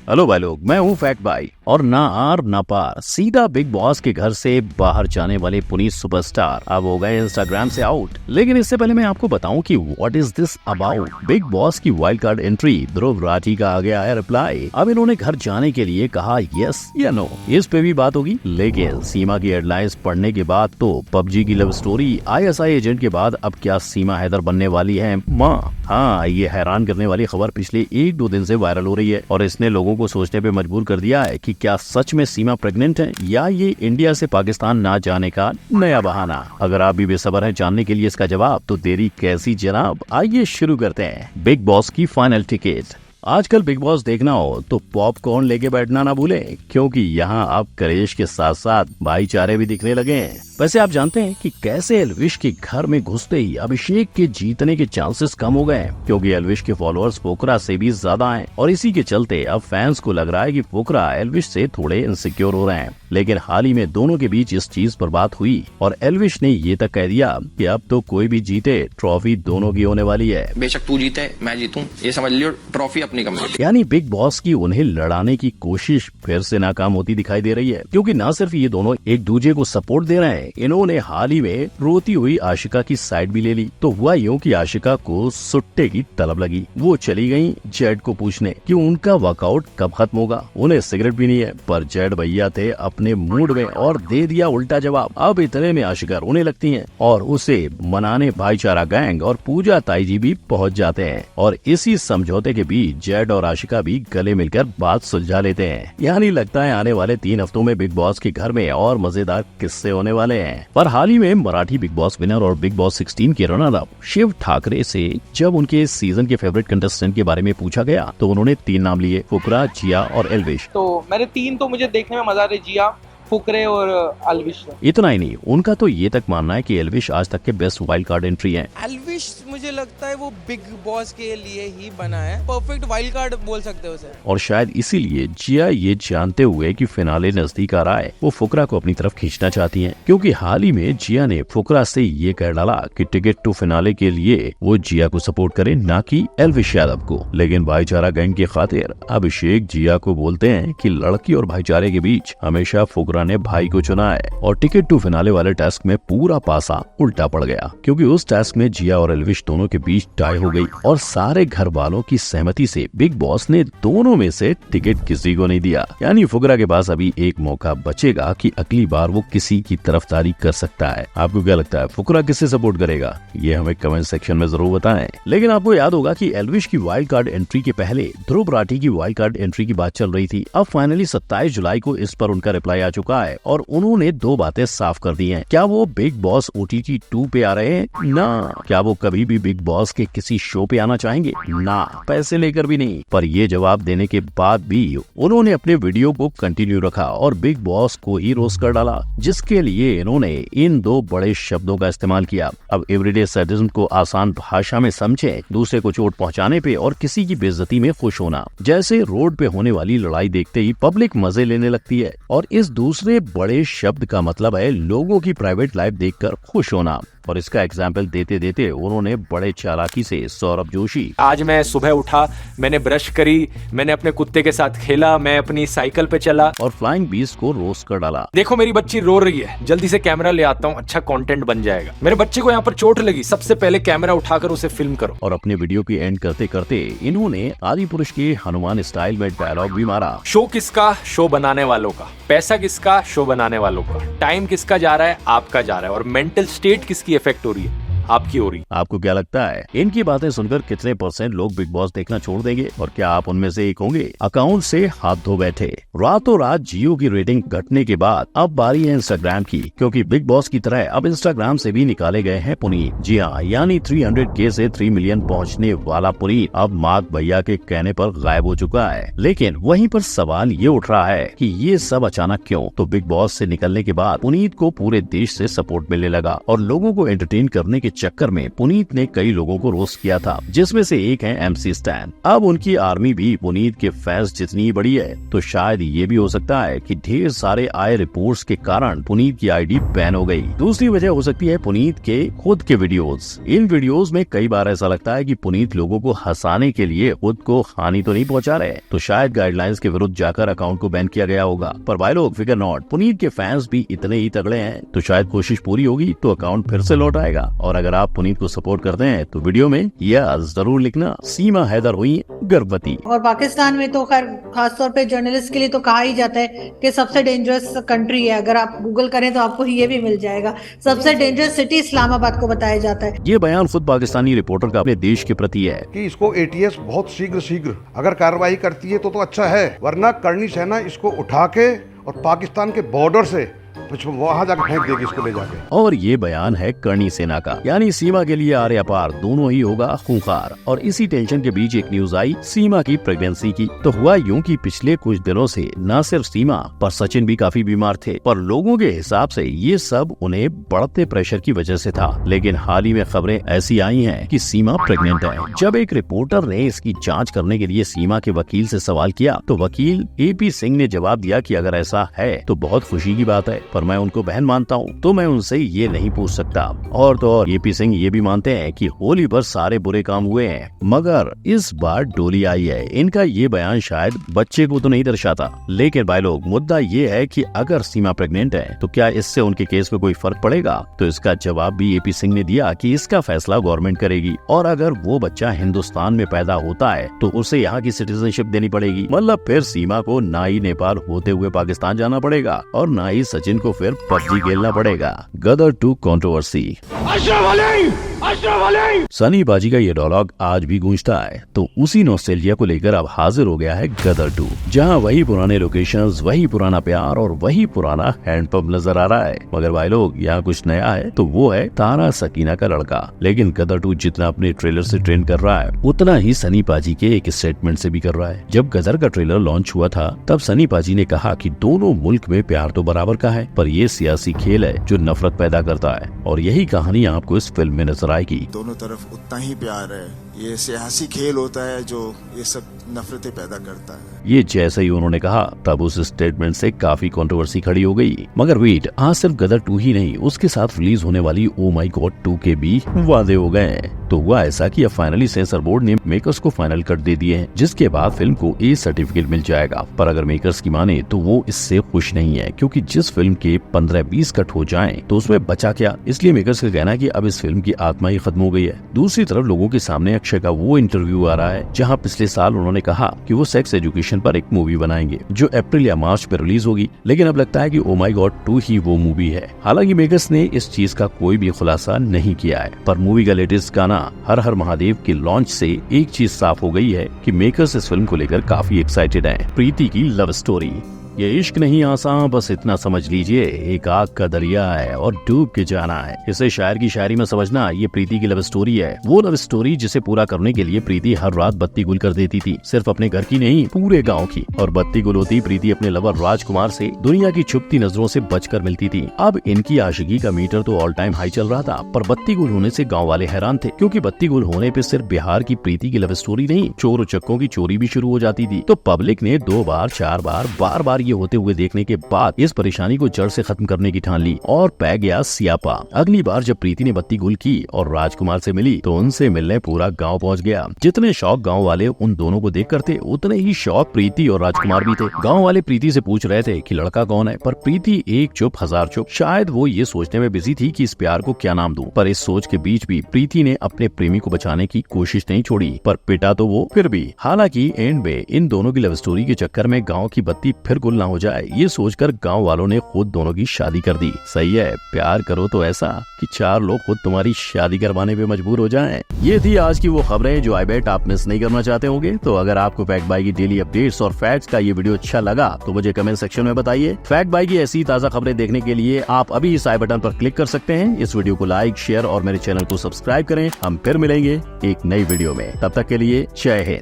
Hello भाई लोग, मैं हूँ फैक्ट भाई और ना आर ना पार सीधा बिग बॉस के घर से बाहर जाने वाले पुनीत सुपरस्टार अब हो गए इंस्टाग्राम से आउट। लेकिन इससे पहले मैं आपको बताऊं कि what is this about. Big boss की wild card entry Dhruv Rathee का आ गया है रिप्लाई। अब इन्होंने घर जाने के लिए कहा यस या नो, इस पे भी बात होगी। लेकिन सीमा की हेडलाइंस पढ़ने के बाद तो पबजी की लव स्टोरी, ISI एजेंट के बाद अब क्या सीमा हैदर बनने वाली है माँ। हाँ, ये हैरान करने वाली खबर पिछले 1-2 दिन से वायरल हो रही है और इसने लोगों को सोचने पे मजबूर कर दिया है कि क्या सच में सीमा प्रेग्नेंट है या ये इंडिया से पाकिस्तान ना जाने का नया बहाना। अगर आप भी बेसब्र हैं जानने के लिए इसका जवाब, तो देरी कैसी जनाब, आइए शुरू करते हैं। बिग बॉस की फाइनल टिकट। आजकल बिग बॉस देखना हो तो पॉपकॉर्न लेके बैठना ना भूलें, क्योंकि यहाँ अब कलेश के साथ साथ भाईचारे भी दिखने लगे हैं। वैसे आप जानते हैं कि कैसे एल्विश के घर में घुसते ही अभिषेक के जीतने के चांसेस कम हो गए, क्योंकि एल्विश के फॉलोअर्स पोकरा से भी ज्यादा हैं और इसी के चलते अब फैंस को लग रहा है कि पोकरा एल्विश से थोड़े इनसिक्योर हो रहे हैं। लेकिन हाल ही में दोनों के बीच इस चीज पर बात हुई और एल्विश ने ये तक कह दिया कि अब तो कोई भी जीते ट्रॉफी दोनों की होने वाली है। बेशक तू जीते मैं जीतूं, ये समझ लियो ट्रॉफी अपनी कमेटी। यानी बिग बॉस की उन्हें लड़ाने की कोशिश फिर से नाकाम होती दिखाई दे रही है, क्योंकि न सिर्फ ये दोनों एक दूसरे को सपोर्ट दे रहे हैं, इन्होंने हाल ही में रोती हुई आशिका की साइड भी ले ली। तो हुआ यूं कि आशिका को सुट्टे की तलब लगी। वो चली गई जेड को पूछने कि उनका वर्कआउट कब खत्म होगा। उन्हें सिगरेट भी नहीं है, पर जेड भैया थे अपने मूड में और दे दिया उल्टा जवाब। अब इतने में आशिका रोने लगती है और उसे मनाने भाईचारा गैंग और पूजा ताई जी भी पहुँच जाते हैं और इसी समझौते के बीच जेड और आशिका भी गले मिलकर बात सुलझा लेते हैं। यानी लगता है आने वाले 3 हफ्तों में बिग बॉस के घर में और मजेदार किस्से होने वाले हैं। पर हाल ही में मराठी बिग बॉस विनर और बिग बॉस 16 के रनर अप शिव ठाकरे से जब उनके इस सीजन के फेवरेट कंटेस्टेंट के बारे में पूछा गया तो उन्होंने 3 नाम लिए, फुकरा, जिया और एल्विश। तो मैंने 3 तो मुझे देखने में मजा आ रही, जिया, फुकरे और एल्विश। इतना ही नहीं, उनका तो ये तक मानना है कि एल्विश आज तक के बेस्ट वाइल्ड कार्ड एंट्री है। एल्विश मुझे लगता है वो बिग बॉस के लिए ही बना है, परफेक्ट वाइल्ड कार्ड बोल सकते हो उसे। और शायद इसीलिए जिया ये जानते हुए कि फिनाले नजदीक आ रहा है, वो फुकरा को अपनी तरफ खींचना चाहती हैं, क्योंकि हाल ही में जिया ने फुकरा से ये कह डाला कि टिकट टू फिनाले के लिए वो जिया को सपोर्ट करे, ना कि एल्विश यादव को। लेकिन भाईचारा गैंग की खातिर अभिषेक जिया को बोलते हैं कि लड़की और भाईचारे के बीच हमेशा फुकरा ने भाई को चुना है और टिकट टू फिनाले वाले टास्क में पूरा पासा उल्टा पड़ गया, क्योंकि उस टास्क में जिया और एल्विश दोनों के बीच टाई हो गई और सारे घर वालों की सहमति से बिग बॉस ने दोनों में से टिकट किसी को नहीं दिया। यानी फुकरा के पास अभी एक मौका बचेगा कि अगली बार वो किसी की तरफदारी कर सकता है। आपको क्या लगता है, फुकरा किससे सपोर्ट करेगा? ये हमें कमेंट सेक्शन में जरूर बताएं। लेकिन आपको याद होगा कि एल्विश की वाइल्ड कार्ड एंट्री के पहले ध्रुव राठी की वाइल्ड कार्ड एंट्री की बात चल रही थी। अब फाइनली 27 जुलाई को इस पर उनका रिप्लाई आ चुका है और उन्होंने 2 बातें साफ कर दी हैं। क्या वो बिग बॉस OTT 2 पे आ रहे हैं? ना। क्या वो कभी भी बिग बॉस के किसी शो पे आना चाहेंगे? ना, पैसे लेकर भी नहीं। पर ये जवाब देने के बाद भी उन्होंने अपने वीडियो को कंटिन्यू रखा और बिग बॉस को ही रोस्ट कर डाला, जिसके लिए इन्होंने इन 2 बड़े शब्दों का इस्तेमाल किया। अब एवरीडे सैडिज्म को आसान भाषा में समझे, दूसरे को चोट पहुंचाने पे और किसी की बेइज्जती में खुश होना। जैसे रोड पे होने वाली लड़ाई देखते ही पब्लिक मजे लेने लगती है और इस दूसरे बड़े शब्द का मतलब है लोगों की प्राइवेट लाइफ देखकर खुश होना। और इसका एग्जाम्पल देते देते उन्होंने बड़े चालाकी से सौरभ जोशी, आज मैं सुबह उठा, मैंने ब्रश करी, मैंने अपने कुत्ते के साथ खेला, मैं अपनी साइकिल पे चला, और फ्लाइंग बीस्ट को रोस्ट कर डाला। देखो मेरी बच्ची रो रही है, जल्दी से कैमरा ले आता हूँ, अच्छा कंटेंट बन जाएगा। मेरे बच्चे को यहाँ पर चोट लगी, सबसे पहले कैमरा उठाकर उसे फिल्म करो। और अपने वीडियो की एंड करते करते इन्होंने आदि पुरुष के हनुमान स्टाइल में डायलॉग भी मारा। शो किसका? शो बनाने वालों का। पैसा किसका? शो बनाने वालों का। टाइम किसका जा रहा है? आपका जा रहा है। और मेंटल स्टेट किसकी इफेक्ट हो रही है? आपकी हो रही। आपको क्या लगता है, इनकी बातें सुनकर कितने % लोग बिग बॉस देखना छोड़ देंगे और क्या आप उनमें से एक होंगे? अकाउंट से हाथ धो बैठे। रातों रात जियो की रेटिंग घटने के बाद अब बारी है इंस्टाग्राम की, क्योंकि बिग बॉस की तरह अब इंस्टाग्राम से भी निकाले गए हैं पुनीत। जी हाँ, यानी 300K से 3 मिलियन पहुँचने वाला पुनीत अब मार्क भैया के कहने पर गायब हो चुका है। लेकिन वहीं पर सवाल ये उठ रहा है कि ये सब अचानक क्यों? तो बिग बॉस से निकलने के बाद पुनीत को पूरे देश से सपोर्ट मिलने लगा और लोगों को एंटरटेन करने के चक्कर में पुनीत ने कई लोगों को रोस्ट किया था, जिसमें से एक है MC स्टैन। अब उनकी आर्मी भी पुनीत के फैंस जितनी बड़ी है, तो शायद ये भी हो सकता है कि ढेर सारे आए रिपोर्ट्स के कारण पुनीत की आईडी बैन हो गई। दूसरी वजह हो सकती है पुनीत के खुद के वीडियोस। इन वीडियोस में कई बार ऐसा लगता है कि पुनीत लोगों को हंसाने के लिए खुद को हानि तो नहीं पहुंचा रहे, तो शायद गाइडलाइंस के विरुद्ध जाकर अकाउंट को बैन किया गया होगा। पर भाई लोग फिकर नॉट, पुनीत के फैंस भी इतने ही तगड़े हैं, तो शायद कोशिश पूरी होगी तो अकाउंट फिर से लौट आएगा। और अगर आप पुनीत को सपोर्ट करते हैं तो वीडियो में यह जरूर लिखना, सीमा हैदर हुई गर्भवती। और पाकिस्तान में तो खैर खासतौर पे जर्नलिस्ट के लिए तो कहा ही जाता है कि सबसे डेंजरस कंट्री है। अगर आप गूगल करें तो आपको ये भी मिल जाएगा, सबसे डेंजरस सिटी इस्लामाबाद को बताया जाता है। ये बयान खुद पाकिस्तानी रिपोर्टर का अपने देश के प्रति है कि इसको ATS बहुत शीघ्र अगर कार्रवाई करती है तो अच्छा है, वरना करनी सेना इसको उठा के और पाकिस्तान के बॉर्डर से वहाँ जाकर फेंक देगी इसको ले जाके। और ये बयान है करनी सेना का, यानी सीमा के लिए आर या पार दोनों ही होगा खूंखार। और इसी टेंशन के बीच एक न्यूज आई सीमा की प्रेगनेंसी की। तो हुआ यूं कि पिछले कुछ दिनों से न सिर्फ सीमा पर सचिन भी काफी बीमार थे, पर लोगों के हिसाब से ये सब उन्हें बढ़ते प्रेशर की वजह से था। लेकिन हाल ही में खबरें ऐसी आई हैं कि सीमा प्रेग्नेंट है। जब एक रिपोर्टर ने इसकी जाँच करने के लिए सीमा के वकील से सवाल किया तो वकील AP सिंह ने जवाब दिया कि अगर ऐसा है तो बहुत खुशी की बात है, पर मैं उनको बहन मानता हूँ तो मैं उनसे ये नहीं पूछ सकता। और तो और AP सिंह ये भी मानते हैं कि होली पर सारे बुरे काम हुए हैं, मगर इस बार डोली आई है। इनका ये बयान शायद बच्चे को तो नहीं दर्शाता, लेकिन भाई लोग मुद्दा ये है कि अगर सीमा प्रेग्नेंट है तो क्या इससे उनके केस में कोई फर्क पड़ेगा। तो इसका जवाब भी AP सिंह ने दिया कि इसका फैसला गवर्नमेंट करेगी, और अगर वो बच्चा हिंदुस्तान में पैदा होता है तो उसे यहाँ की सिटीजनशिप देनी पड़ेगी। मतलब फिर सीमा को ना ही नेपाल होते हुए पाकिस्तान जाना पड़ेगा और ना ही सचिन को फिर PUBG खेलना पड़ेगा। गदर 2 कंट्रोवर्सी। सनी बाजी का ये डायलॉग आज भी गूंजता है, तो उसी नॉस्टैल्जिया को लेकर अब हाजिर हो गया है गदर 2, जहां वही पुराने लोकेशंस, वही पुराना प्यार और वही पुराना हैंडपंप नजर आ रहा है। मगर भाई लोग यहाँ कुछ नया है, तो वो है तारा सकीना का लड़का। लेकिन गदर 2 जितना अपने ट्रेलर से ट्रेंड कर रहा है, उतना ही सनी पाजी के एक स्टेटमेंट से भी कर रहा है। जब गदर का ट्रेलर लॉन्च हुआ था तब सनी पाजी ने कहा कि दोनों मुल्क में प्यार तो बराबर का है, पर ये सियासी खेल है जो नफरत पैदा करता है, और यही कहानी आपको इस फिल्म में नजर आएगी। दोनों तरफ उतना ही प्यार है, ये सियासी खेल होता है जो ये सब नफरतें पैदा करता है। ये जैसे ही उन्होंने कहा तब उस स्टेटमेंट से काफी कंट्रोवर्सी खड़ी हो गई। मगर वेट, आज सिर्फ गदर 2 ही नहीं, उसके साथ रिलीज होने वाली ओ माई गॉड 2 के भी वादे हो गए हैं। तो हुआ ऐसा कि अब फाइनली सेंसर बोर्ड ने मेकर्स को फाइनल कट दे दिए हैं, जिसके बाद फिल्म को A सर्टिफिकेट मिल जाएगा। पर अगर मेकर्स की माने तो वो इससे खुश नहीं है, क्योंकि जिस फिल्म के 15-20 कट हो जाएं तो उसमें बचा क्या। इसलिए मेकर्स का कहना है कि अब इस फिल्म की आत्मा ही खत्म हो गई है। दूसरी तरफ लोगों के सामने अक्षय का वो इंटरव्यू आ रहा है जहाँ पिछले साल उन्होंने कहा कि वो सेक्स एजुकेशन पर एक मूवी बनाएंगे जो अप्रैल या मार्च में रिलीज होगी, लेकिन अब लगता है कि ओ माई गॉड 2 ही वो मूवी है। हालांकि मेकर्स ने इस चीज का कोई भी खुलासा नहीं किया है, पर मूवी का लेटेस्ट गाना हर हर महादेव के लॉन्च से एक चीज साफ हो गई है कि मेकर्स इस फिल्म को लेकर काफी एक्साइटेड हैं। प्रीति की लव स्टोरी। ये इश्क नहीं आसान, बस इतना समझ लीजिए, एक आग का दरिया है और डूब के जाना है। इसे शायर की शायरी में समझना, ये प्रीति की लव स्टोरी है। वो लव स्टोरी जिसे पूरा करने के लिए प्रीति हर रात बत्ती गुल कर देती थी, सिर्फ अपने घर की नहीं पूरे गांव की। और बत्ती गुल होती प्रीति अपने लवर राजकुमार से दुनिया की छुपती नजरों से बचकर मिलती थी। अब इनकी आशिकी का मीटर तो ऑल टाइम हाई चल रहा था, पर बत्ती गुल होने से गाँव वाले हैरान थे, क्योंकि बत्ती गुल होने पे सिर्फ बिहार की प्रीति की लव स्टोरी नहीं, चोर उचक्कों की चोरी भी शुरू हो जाती थी। तो पब्लिक ने 2 बार 4 बार बार बार ये होते हुए देखने के बाद इस परेशानी को जड़ से खत्म करने की ठान ली और पै गया सियापा। अगली बार जब प्रीति ने बत्ती गुल की और राजकुमार से मिली तो उनसे मिलने पूरा गांव पहुंच गया। जितने शौक गांव वाले उन दोनों को देख कर थे, उतने ही शौक प्रीति और राजकुमार भी थे। गांव वाले प्रीति से पूछ रहे थे कि लड़का कौन है, पर प्रीति एक चुप हजार चुप। शायद वो ये सोचने में बिजी थी कि इस प्यार को क्या नाम दूं, पर इस सोच के बीच भी प्रीति ने अपने प्रेमी को बचाने की कोशिश नहीं छोड़ी, पर पिटा तो वो फिर भी। हालांकि एंड में इन दोनों की लव स्टोरी के चक्कर में गाँव की बत्ती फिर गुल ना हो जाए, ये सोचकर गांव वालों ने खुद दोनों की शादी कर दी। सही है, प्यार करो तो ऐसा कि 4 लोग खुद तुम्हारी शादी करवाने पे मजबूर हो जाएं। ये थी आज की वो खबरें जो आई बेट आप मिस नहीं करना चाहते होंगे। तो अगर आपको फैक्ट बाई की डेली अपडेट्स और फैक्ट्स का ये वीडियो अच्छा लगा तो मुझे कमेंट सेक्शन में बताइए। फैक्ट बाई की ऐसी ताजा खबरें देखने के लिए आप अभी इस आई बटन पर क्लिक कर सकते हैं। इस वीडियो को लाइक, शेयर और मेरे चैनल को सब्सक्राइब करें। हम फिर मिलेंगे एक नई वीडियो में, तब तक के लिए जय हिंद।